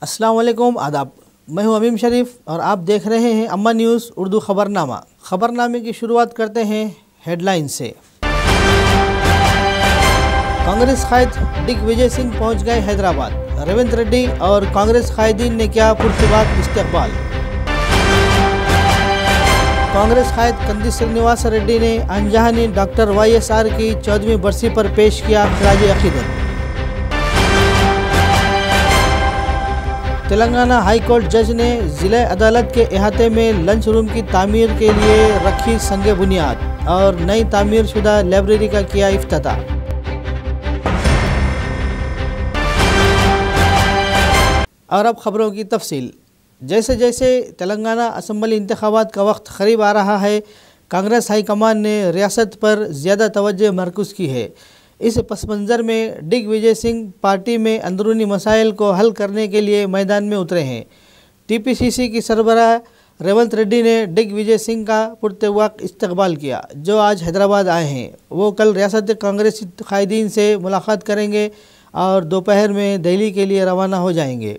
अस्सलाम वालेकुम, आदाब। मैं हूं अमीम शरीफ और आप देख रहे हैं अम्मा न्यूज़ उर्दू खबरनामा। खबरनामे की शुरुआत करते हैं हेडलाइन से। कांग्रेस कायद दिग्विजय सिंह पहुंच गए हैदराबाद। रेवंत रेड्डी और कांग्रेस कायदीन ने किया पुरतबाक इस्तकबाल। कांग्रेस कायद कंदी श्रीनिवास रेड्डी ने अनजानी डॉक्टर YSR की 14वीं बरसी पर पेश किया खराज अकीदत। तेलंगाना हाई कोर्ट जज ने ज़िला अदालत के अहाते में लंच रूम की तामीर के लिए रखी संगे बुनियाद और नई तामीर शुदा लाइब्रेरी का किया इफ्तिताह। और अब खबरों की तफसील। जैसे जैसे तेलंगाना असम्बली इंतखाबात का वक्त करीब आ रहा है, कांग्रेस हाईकमान ने रियासत पर ज़्यादा तवज्जो मरकूज़ की है। इस पस मंज़र में दिग्विजय सिंह पार्टी में अंदरूनी मसाइल को हल करने के लिए मैदान में उतरे हैं। TPCC की सरबराह रेवंत रेड्डी ने दिग्विजय सिंह का पुरतबाक इस्तकबाल किया, जो आज हैदराबाद आए हैं। वो कल रियासत कांग्रेसी कायदीन से मुलाकात करेंगे और दोपहर में दिल्ली के लिए रवाना हो जाएंगे।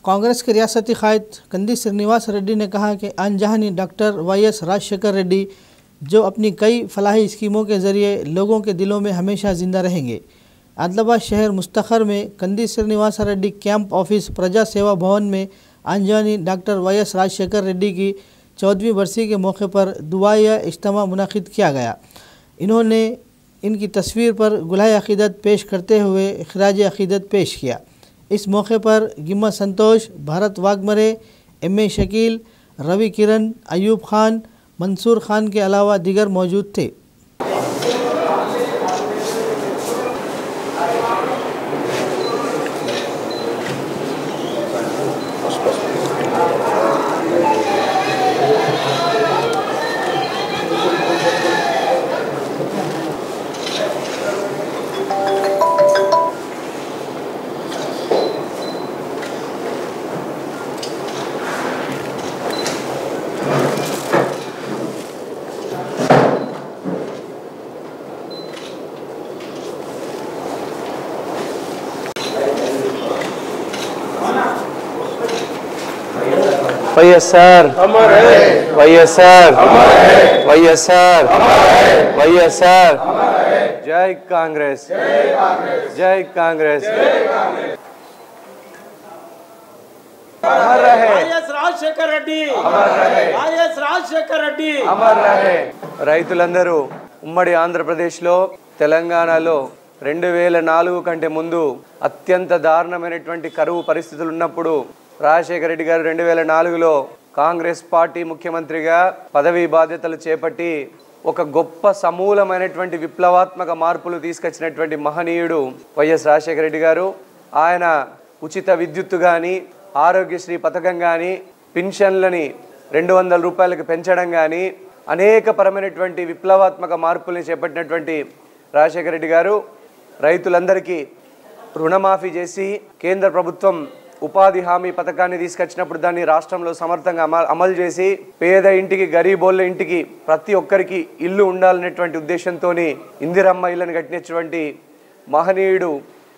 कांग्रेस के रियासती कायद कंदी श्रीनिवास रेड्डी ने कहा कि अनजानी डॉक्टर YS राजशेखर रेड्डी जो अपनी कई फलाही स्कीमों के ज़रिए लोगों के दिलों में हमेशा ज़िंदा रहेंगे। आदिलाबाद शहर मुस्तखर में कंदी श्रीनिवास रेड्डी कैंप ऑफिस प्रजा सेवा भवन में अनजानी डॉक्टर YS राजशेखर रेड्डी की 14वीं बरसी के मौके पर दुआया इज्तिमा मुनाकिद किया गया। इन्होंने इनकी तस्वीर पर गुलाह अकीदत पेश करते हुए खराज अकीदत पेश किया। इस मौके पर गिम्मा संतोष, भारत वाघमरे, MA शकील, रवि किरण, अयूब खान, मंसूर खान के अलावा दीगर मौजूद थे। YSR जय कांग्रेस, जय कांग्रेस। अमर रहे YS राजशेखर రెడ్డి, अमर रहे YS రాజశేఖర్ రెడ్డి, अमर रहे। రైతులందరూ ఉమ్మడి ఆంధ్రప్రదేశ్లో తెలంగాణలో 2004 కంటే ముందు అత్యంత దారుణమైనటువంటి కరువు పరిస్థితులు ఉన్నప్పుడు రాజశేఖర రెడ్డి గారు 2004లో కాంగ్రెస్ పార్టీ ముఖ్యమంత్రిగా పదవీ బాధ్యతలు చేపట్టి ఒక గొప్ప సమూలమైనటువంటి విప్లవాత్మక మార్పులు తీసుకొచ్చినటువంటి మహనీయుడు YS రాజశేఖర రెడ్డి గారు. ఆయన ఉచిత విద్యుత్తు కానీ, ఆరోగ్యశ్రీ పథకం కానీ, పెన్షన్లని 200 రూపాయలకు పెంచడం కానీ అనేక పరమైనటువంటి విప్లవాత్మక మార్పుల్ని చేపట్టినటువంటి రాజశేఖర రెడ్డి గారు రైతులందరికీ రుణమాఫీ చేసి కేంద్ర ప్రభుత్వం ఉపాధి హామీ పథకాన్ని తీసుకొచ్చినప్పుడు దాన్ని రాష్ట్రంలో సమర్థంగా అమలు చేసి పేద ఇంటికి, గరీబోళ్ళ ఇంటికి ప్రతి ఒక్కరికి ఇల్లు ఉండాలనేటువంటి ఉద్దేశంతో ఇందిరమ్మ ఇళ్ళని కట్టినటువంటి మహనీయుడు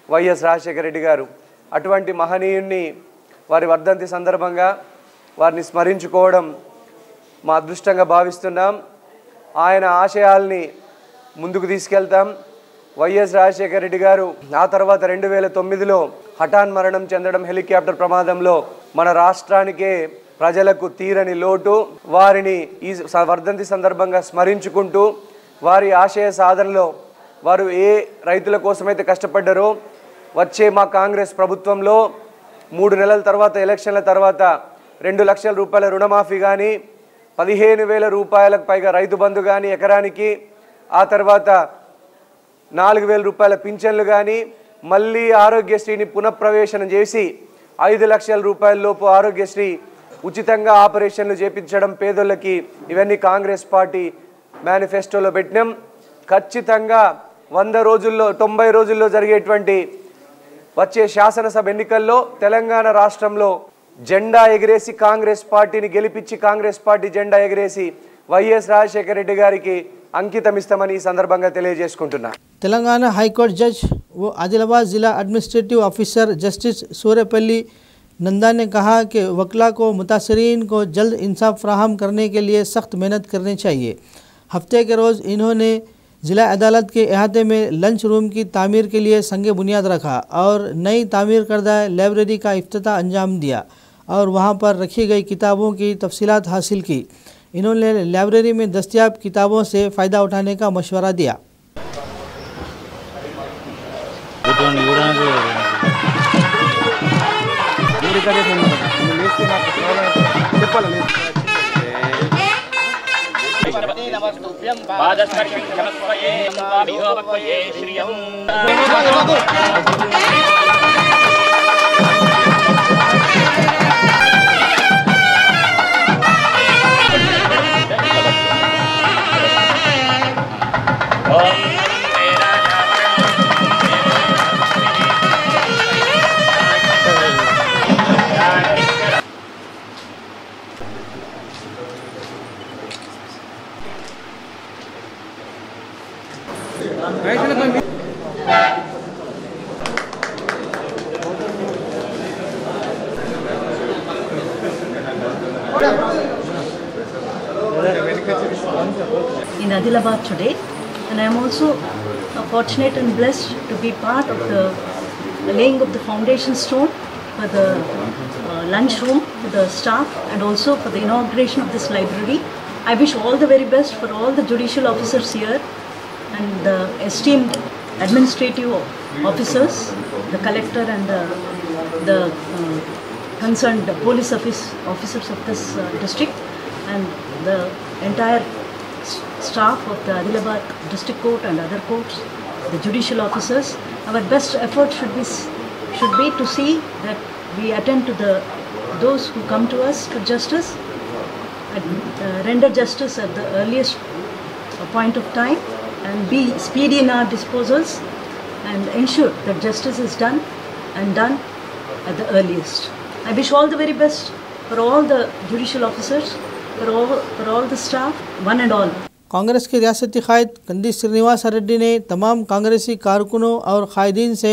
YS రాజశేఖర రెడ్డి గారు. అటువంటి మహనీయుడిని వారి వర్ధంతి సందర్భంగా వారిని స్మరించుకోవడం మా అదృష్టంగా భావిస్తున్నాం. ఆయన ఆశయాల్ని ముందుకు తీసుకెళ్తాం. YS రాజశేఖర రెడ్డి గారు ఆ తర్వాత 2009లో హఠాన్ మరణం చెందడం, హెలికాప్టర్ ప్రమాదంలో మన రాష్ట్రానికే ప్రజలకు తీరని లోటు. వారిని ఈ వర్ధంతి సందర్భంగా స్మరించుకుంటూ వారి ఆశయ సాధనలో వారు ఏ రైతుల కోసమైతే కష్టపడ్డారో వచ్చే మా కాంగ్రెస్ ప్రభుత్వంలో 3 నెలల తర్వాత ఎలక్షన్ల తర్వాత 2 లక్షల రూపాయల రుణమాఫీ కానీ, 15,000 రూపాయలకు పైగా రైతు బంధు కానీ ఎకరానికి, ఆ తర్వాత 4,000 రూపాయల పింఛన్లు కానీ, మళ్ళీ ఆరోగ్యశ్రీని పునఃప్రవేశనం చేసి 5 లక్షల రూపాయల లోపు ఆరోగ్యశ్రీ ఉచితంగా ఆపరేషన్లు చేపించడం పేదోళ్ళకి, ఇవన్నీ కాంగ్రెస్ పార్టీ మేనిఫెస్టోలో పెట్టినాం. ఖచ్చితంగా 100 రోజుల్లో 90 రోజుల్లో జరిగేటువంటి వచ్చే శాసనసభ ఎన్నికల్లో తెలంగాణ రాష్ట్రంలో జెండా ఎగరేసి కాంగ్రెస్ పార్టీని గెలిపించి కాంగ్రెస్ పార్టీ జెండా ఎగరేసి వైఎస్ రాజశేఖర రెడ్డి గారికి అంకితమిస్తామని ఈ సందర్భంగా తెలియజేసుకుంటున్నా। तेलंगाना हाईकोर्ट जज व आदिलाबाद ज़िला एडमिनिस्ट्रेटिव ऑफिसर जस्टिस सूर्यपल्ली नंदा ने कहा कि वकला को मुतासरीन को जल्द इंसाफ फराहम करने के लिए सख्त मेहनत करनी चाहिए। हफ्ते के रोज़ इन्होंने ज़िला अदालत के अहाते में लंच रूम की तामीर के लिए संग बुनियाद रखा और नई तामीर करदा लाइब्रेरी का इफ्तिताह अंजाम दिया और वहाँ पर रखी गई किताबों की तफसीलात हासिल की। इन्होंने लाइब्रेरी में दस्तयाब किताबों से फ़ायदा उठाने का मशवरा दिया। In Adilabad today, and I am also fortunate and blessed to be part of the laying of the foundation stone for the lunch room for the staff and also for the inauguration of this library. I wish all the very best for all the judicial officers here and the esteemed administrative officers, the collector and the concerned police officers of this district and the entire staff of the Adilabad district court and other courts, the judicial officers. Our best effort should be to see that we attend to those who come to us for justice and render justice at the earliest point of time and be speedy in our disposals and ensure that justice is done at the earliest. I wish all the very best for all the judicial officers, for all the staff, one and all. Congress के रियासती कायद कंदी श्रीनिवास रेड्डी ने तमाम कांग्रेसी कारकुनों और कायदीन से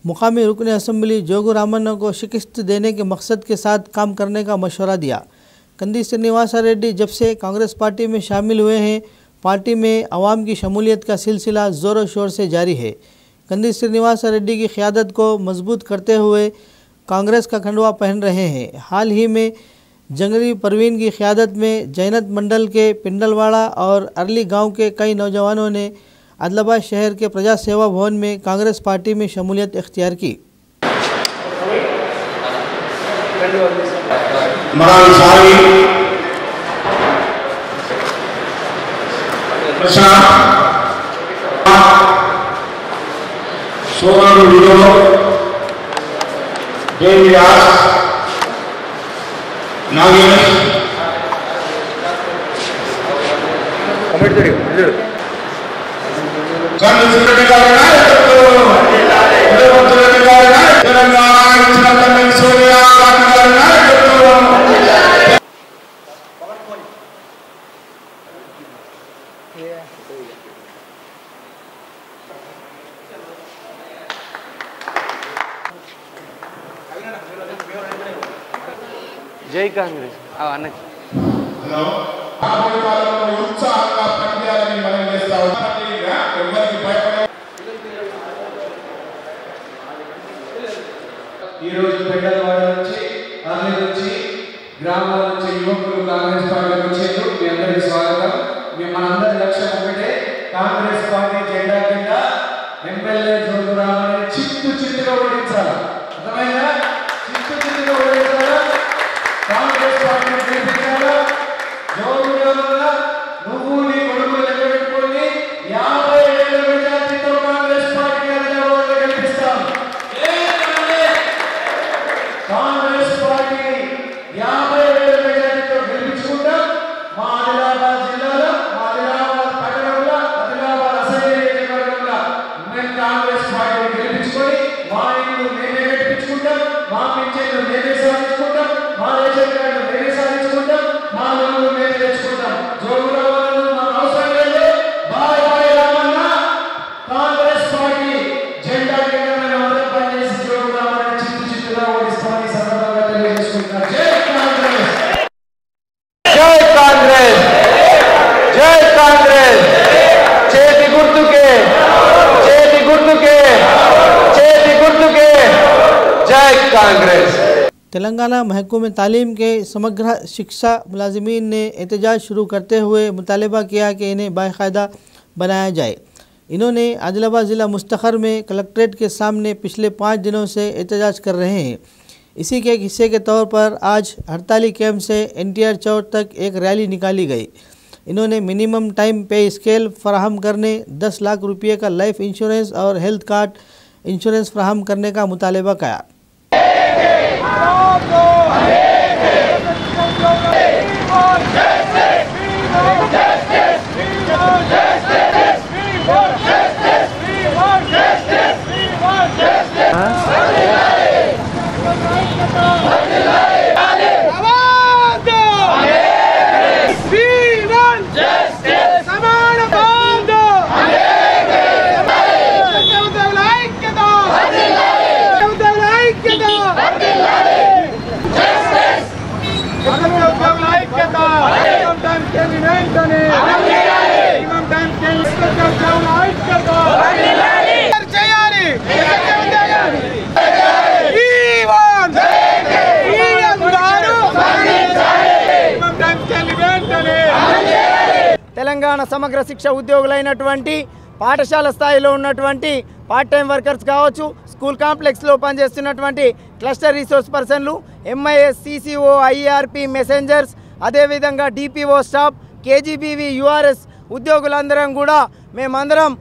मुकामी रुकन असम्बली जोगू रामन्ना को शिकस्त देने के मकसद के साथ काम करने का मशवरा दिया। कंदी श्रीनिवास रेड्डी जब से कांग्रेस पार्टी में शामिल हुए हैं, पार्टी में अवाम की शमूलियत का सिलसिला ज़ोर शोर से जारी है। कंदी श्रीनिवास रेड्डी की क़यादत को मजबूत करते हुए कांग्रेस का खंडवा पहन रहे हैं। हाल ही में जंगली परवीन की क़यादत में जैनत मंडल के पिंडलवाड़ा और अरली गांव के कई नौजवानों ने आदिलाबाद शहर के प्रजा सेवा भवन में कांग्रेस पार्टी में शमूलियत इख्तियार की। జై కాంగ్రెస్ అన్న ఈరోజు పెద్దవాడ నుంచి అన్ని నుంచి గ్రామాల నుంచి యువకులు కాంగ్రెస్ పార్టీకి వచ్చారు। మీ అందరికీ స్వాగతం। మనందరి లక్ష్యం ఒకటే, కాంగ్రెస్ పార్టీ జెండా కింద ఎమ్మెల్యే జోగు రామని చిత్తుగా ఓడించాలి। అర్థమైందా? చిత్తుగా ఓడించాలా? కాంగ్రెస్ పార్టీని గెలిపించాలా? జోగు రామన్న నువ్వు నీ కొడుకులు లెక్క పెట్టుకొని 50,000 మెజార్టీతో కాంగ్రెస్ పార్టీని అధికారంలో గెలిపిస్తాం। కాంగ్రెస్ పార్టీని 50,000 మెజార్టీతో గెలిపించుకుంటాం। तेलंगाना महकूमे तालीम के समग्र शिक्षा मुलाजिमीन ने एहतजाज शुरू करते हुए मुतालबा किया कि इन्हें बाकायदा बनाया जाए। इन्होंने आदिलाबाद ज़िला मुस्तखर में कलेक्ट्रेट के सामने पिछले 5 दिनों से एहतजाज कर रहे हैं। इसी के एक हिस्से के तौर पर आज हड़ताली कैंप से NTR चौक तक एक रैली निकाली गई। इन्होंने मिनिमम टाइम पे स्केल फराहम करने, 10 लाख रुपये का लाइफ इंश्योरेंस और हेल्थ कार्ड इंश्योरेंस फराहम करने का मुतालबा किया। తెలంగాణ సమగ్ర శిక్ష ఉద్యోగులైనటువంటి పాఠశాల స్థాయిలో ఉన్నటువంటి పార్ట్ టైం వర్కర్స్ కావచ్చు, స్కూల్ కాంప్లెక్స్లో పనిచేస్తున్నటువంటి క్లస్టర్ రిసోర్స్ పర్సన్లు, MIS, CCO, IRP మెసెంజర్స్, అదేవిధంగా DPO స్టాఫ్, KGBV, URS ఉద్యోగులందరం కూడా మేమందరం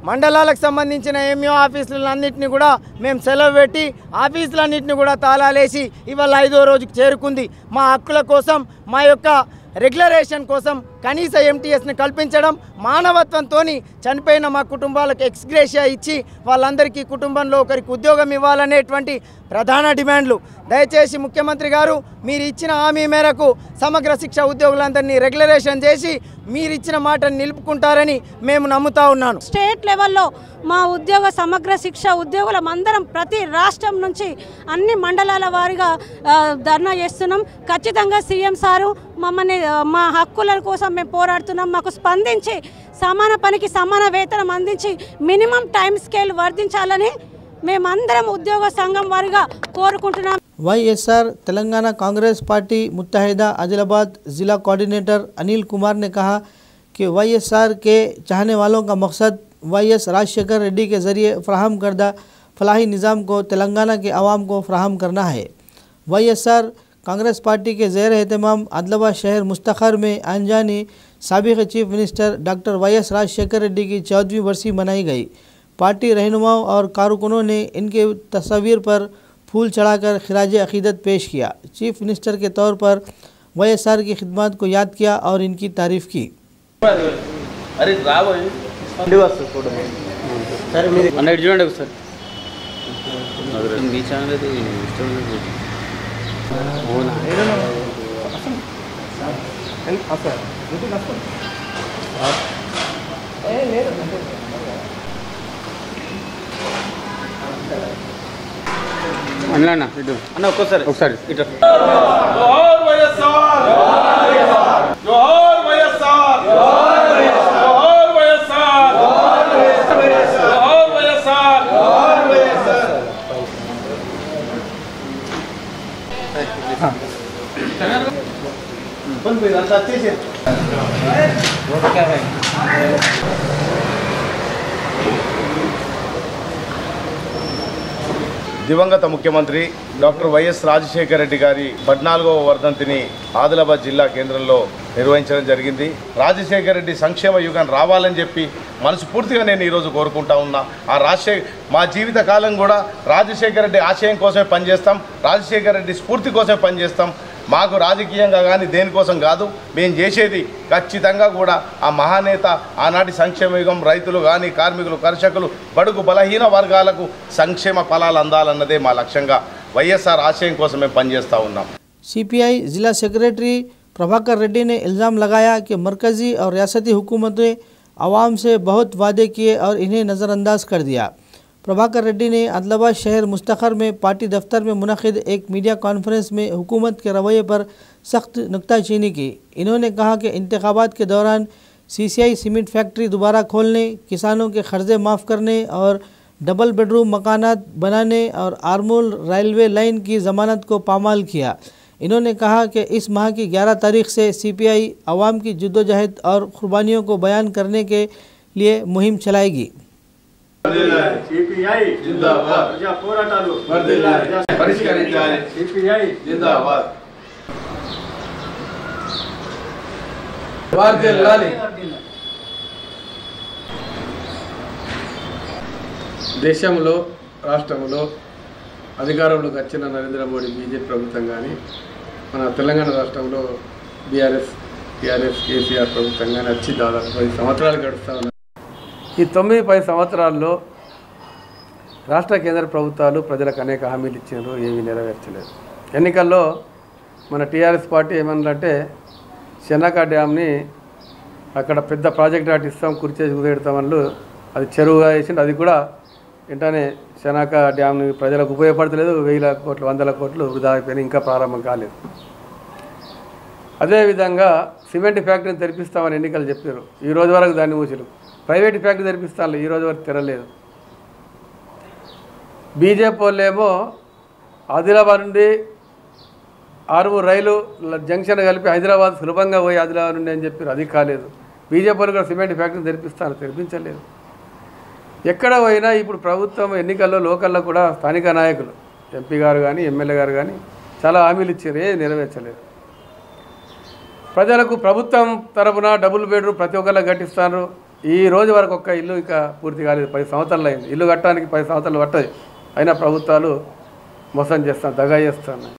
మండలాలకు సంబంధించిన MO ఆఫీసులన్నింటినీ కూడా మేము సెలవు పెట్టి ఆఫీసులన్నింటినీ కూడా తాళాలేసి ఇవాళ 5వ రోజుకు చేరుకుంది. మా హక్కుల కోసం, మా యొక్క రెగ్యులరేషన్ కోసం కనీస MTSని కల్పించడం, మానవత్వంతో చనిపోయిన మా కుటుంబాలకు ఎక్స్గ్రేషియా ఇచ్చి వాళ్ళందరికీ కుటుంబంలో ఒకరికి ఉద్యోగం ఇవ్వాలనేటువంటి ప్రధాన డిమాండ్లు. దయచేసి ముఖ్యమంత్రి గారు మీరు ఇచ్చిన హామీ మేరకు సమగ్ర శిక్ష ఉద్యోగులందరినీ రెగ్యులరేషన్ చేసి మీరు ఇచ్చిన మాటను నిలుపుకుంటారని మేము నమ్ముతా ఉన్నాను. స్టేట్ లెవెల్లో మా ఉద్యోగ సమగ్ర శిక్ష ఉద్యోగులం అందరం ప్రతి రాష్ట్రం నుంచి అన్ని మండలాల వారీగా ధర్నా చేస్తున్నాం. ఖచ్చితంగా సీఎం సారు మమ్మల్ని మా హక్కుల కోసం మేము పోరాడుతున్నాం. మాకు స్పందించి సమాన పనికి సమాన వేతనం అందించి మినిమం టైం స్కేల్ వర్ధించాలని మేమందరం ఉద్యోగ సంఘం వారిగా కోరుకుంటున్నాం. YSR तेलंगाना कांग्रेस पार्टी मुत्तहिदा आदिलाबाद ज़िला कोऑर्डिनेटर अनिल कुमार ने कहा कि YSR के चाहने वालों का मकसद YS राजशेखर रेड्डी के ज़रिए फ़राहम करदा फलाही निज़ाम को तेलंगाना के आवाम को फ़राहम करना है। YSR कांग्रेस पार्टी के ज़ेर एहतमाम आदिलाबाद शहर मुस्तखर में आंजानी साबिक़ chief minister doctor YS Rajasekhar Reddy की 14वीं बरसी मनाई गई। पार्टी रहनुमाओं और कारकुनों ने इनके तस्वीर पर फूल चढ़ाकर खिराज अक़ीदत पेश किया। चीफ मिनिस्टर के तौर पर YSR की खिदमत को याद किया और इनकी तारीफ़ की। అన్న ఇటు అన్న ఒక్కసారి ఇటు జోహార్ వైఎస్ఆర్ జోహార్ వైఎస్ఆర్ జోహార్ వైఎస్ఆర్ జోహార్ వైఎస్ఆర్ జోహార్ వైఎస్ఆర్ జోహార్ వైఎస్ఆర్ బన్ పోయి అంతా చేసి దివంగత ముఖ్యమంత్రి డాక్టర్ వైఎస్ రాజశేఖర రెడ్డి గారి 14వ వర్ధంతిని ఆదిలాబాద్ జిల్లా కేంద్రంలో నిర్వహించడం జరిగింది. రాజశేఖర రెడ్డి సంక్షేమ యుగం రావాలని చెప్పి మనస్ఫూర్తిగా నేను ఈరోజు కోరుకుంటా ఉన్నా. మా జీవిత కాలం కూడా రాజశేఖర రెడ్డి ఆశయం కోసమే పనిచేస్తాం, రాజశేఖర రెడ్డి స్ఫూర్తి కోసమే పనిచేస్తాం. మాకు రాజకీయంగా కానీ దేనికోసం కాదు, మేము చేసేది ఖచ్చితంగా కూడా ఆ మహానేత ఆనాటి సంక్షేమ యుగం రైతులు కానీ కార్మికులు కర్షకులు బడుగు బలహీన వర్గాలకు సంక్షేమ ఫలాలు అందాలన్నదే మా లక్ష్యంగా వైఎస్ఆర్ ఆశయం కోసమే పనిచేస్తూ ఉన్నాం. CPI ज़िला सेक्रेटरी प्रभाकर रेड्डी ने इल्ज़ाम लगाया कि मरकज़ी और रियासती हुकूमतें आवाम से बहुत वादे किए और इन्हें नज़रअंदाज कर दिया। प्रभाकर रेड्डी ने आदिलाबाद शहर मुस्तखर में पार्टी दफ्तर में मुनक़िद एक मीडिया कॉन्फ्रेंस में हुकूमत के रवैये पर सख्त नुक्ताचीनी की। इन्होंने कहा कि इंतखाबात के दौरान CCI सीमेंट फैक्ट्री दोबारा खोलने, किसानों के कर्ज़े माफ़ करने और डबल बेडरूम मकानात बनाने और आरमूल रेलवे लाइन की ज़मानत को पामाल किया। इन्होंने कहा कि इस माह की 11 तारीख से सीपीआई अवाम की जद्दोजहद और कुर्बानियों को बयान करने के लिए मुहिम चलाएगी। सीपीआई जिंदाबाद, प्रजा పోరాటాలు పరిష్కరించాలి, सीपीआई जिंदाबाद, వర్ధిల్లాలి। దేశంలో రాష్ట్రంలో అధికారంలోకి వచ్చిన నరేంద్ర మోడీ బీజేపీ ప్రభుత్వం కానీ మన తెలంగాణ రాష్ట్రంలో బీఆర్ఎస్ టీఆర్ఎస్ కేసీఆర్ ప్రభుత్వం కానీ వచ్చి దాదాపు 10 సంవత్సరాలు గడుస్తూ ఉన్నాయి। ఈ 9-10 సంవత్సరాల్లో రాష్ట్ర కేంద్ర ప్రభుత్వాలు ప్రజలకు అనేక హామీలు ఇచ్చారు, ఏమీ నెరవేర్చలేదు। ఎన్నికల్లో మన టీఆర్ఎస్ పార్టీ ఏమన్నారంటే చెన్నాక డ్యామ్ని అక్కడ పెద్ద ప్రాజెక్ట్ ఆటిస్తాం, కుర్చేసి కుదేడతామని అది చెరువుగా వేసింది, అది కూడా వెంటనే చెన్నాక డ్యామ్ని ప్రజలకు ఉపయోగపడతలేదు, 1000 కోట్లు 100 కోట్లు వృధా అయిపోయినాయి, ఇంకా ప్రారంభం కాలేదు। అదేవిధంగా సిమెంట్ ఫ్యాక్టరీని తెరిపిస్తామని ఎన్నికలు చెప్పారు, ఈ రోజు వరకు దాన్ని మూసిరు। ప్రైవేట్ ఫ్యాక్టరీ తెరిపిస్తాను, ఈ రోజు వరకు తెరలేదు। బీజేపీ వాళ్ళేమో ఆదిలాబాద్ నుండి 6 రైలు జంక్షన్ కలిపి హైదరాబాద్ సులభంగా పోయి ఆదిలాబాద్ నుండి అని చెప్పారు, అది కాలేదు। బీజేపీ వాళ్ళు కూడా సిమెంట్ ఫ్యాక్టరీని తెరిపిస్తాను, తెరిపించలేదు। ఎక్కడ పోయినా ఇప్పుడు ప్రభుత్వం ఎన్నికల్లో లోకల్లో కూడా స్థానిక నాయకులు ఎంపీ గారు కానీ ఎమ్మెల్యే గారు కానీ చాలా హామీలు ఇచ్చారు, నెరవేర్చలేదు। ప్రజలకు ప్రభుత్వం తరపున డబుల్ బెడ్రూమ్ ప్రతి ఒక్కళ్ళకి కట్టిస్తారు, ఈ రోజు వరకు ఒక్క ఇల్లు ఇంకా పూర్తి కాలేదు, 10 సంవత్సరాలు అయింది, ఇల్లు కట్టడానికి 10 సంవత్సరాలు పట్టదు, అయినా ప్రభుత్వాలు మోసం చేస్తాను, దగా చేస్తాను।